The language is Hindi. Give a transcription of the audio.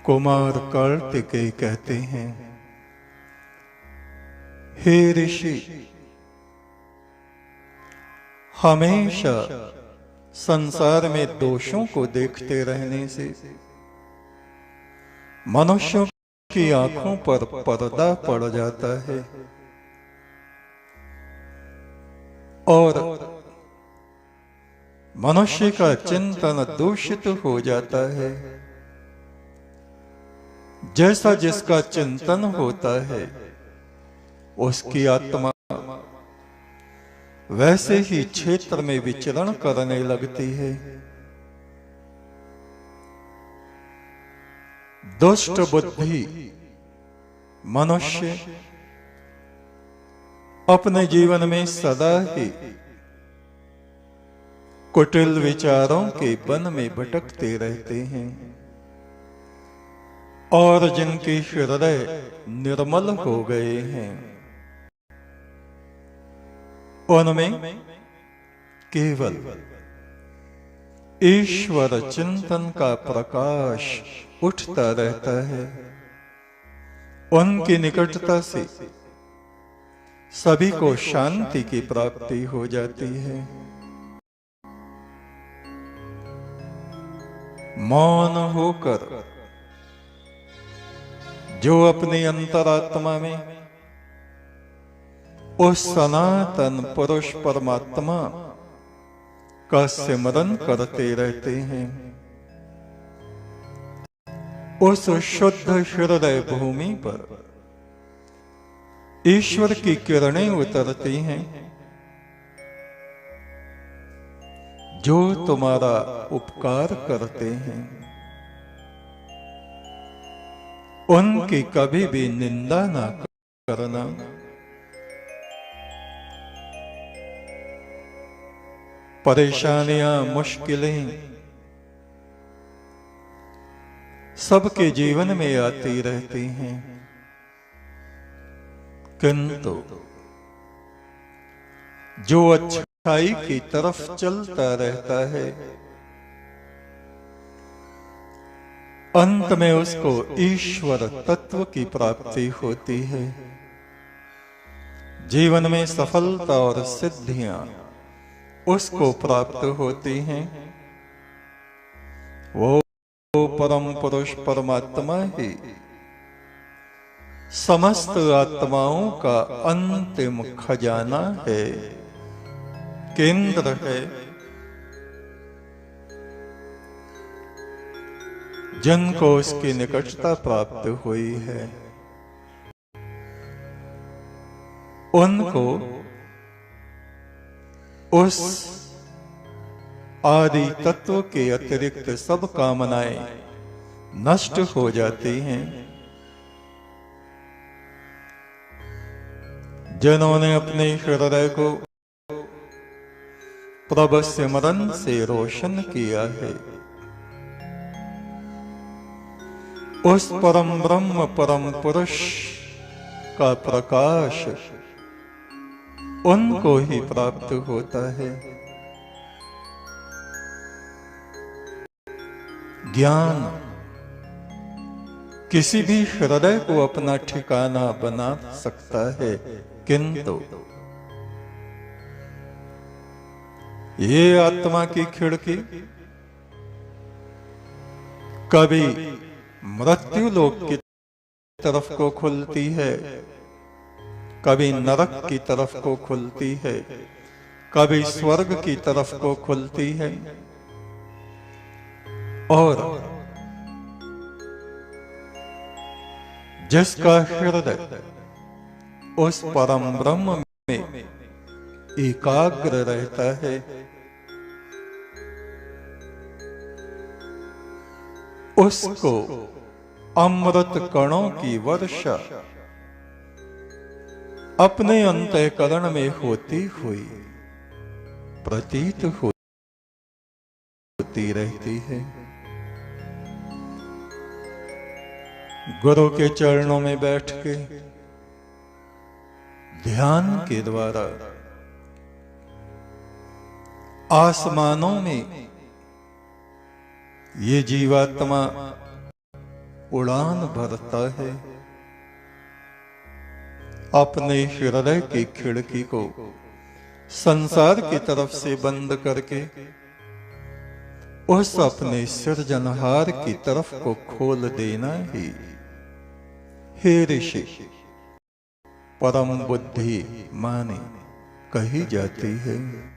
कुमार कार्तिकेय कहते हैं, हे ऋषि, हमेशा संसार में दोषों को देखते रहने से मनुष्यों की आंखों पर पर्दा पड़ जाता है और मनुष्य का चिंतन दूषित हो जाता है। जैसा जिसका चिंतन होता है उसकी आत्मा वैसे ही क्षेत्र में विचरण करने लगती है। दुष्ट बुद्धि मनुष्य अपने जीवन में सदा ही कुटिल विचारों के वन में भटकते रहते हैं और जिनके हृदय निर्मल हो गए हैं उनमें केवल ईश्वर चिंतन का प्रकाश उठता रहता है। उनकी निकटता से सभी को शांति की प्राप्ति हो जाती है। मौन होकर जो अपनी अंतरात्मा में उस सनातन पुरुष परमात्मा का सिमरन करते रहते हैं, उस शुद्ध हृदय भूमि पर ईश्वर की किरणें उतरती हैं जो तुम्हारा उपकार करते हैं। उनकी कभी भी निंदा ना करना। परेशानियां, मुश्किलें सबके जीवन में आती रहती हैं, किंतु जो अच्छाई की तरफ चलता रहता है अंत में उसको ईश्वर तत्व की प्राप्ति होती है। जीवन में सफलता और सिद्धियां उसको प्राप्त होती हैं। वो परम पुरुष परमात्मा ही समस्त आत्माओं का अंतिम खजाना है, केंद्र है। जिनको उसकी निकटता प्राप्त हुई है उनको उस आदि तत्व के अतिरिक्त सब कामनाएं नष्ट हो जाती हैं। जिन्होंने अपने हृदय को प्रभु सिमरन से रोशन किया है उस परम ब्रह्म परम पुरुष का प्रकाश उनको ही प्राप्त होता है। ज्ञान किसी भी हृदय को अपना ठिकाना बना सकता है, किंतु ये आत्मा की खिड़की कभी मृत्यु लोक की तरफ को खुलती है, कभी नरक की तरफ को खुलती है, कभी स्वर्ग की तरफ को खुलती है और जिसका हृदय उस परम ब्रह्म में एकाग्र रहता है उसको अमृत कणों की वर्षा अपने अंतःकरण में होती हुई प्रतीत होती रहती है। गुरु के चरणों में बैठ के ध्यान के द्वारा आसमानों में ये जीवात्मा उड़ान भरता है। अपने हृदय की खिड़की को संसार की तरफ से बंद करके उस अपने सृजनहार की तरफ को खोल देना ही हे ऋषि परम बुद्धि माने कही जाती है।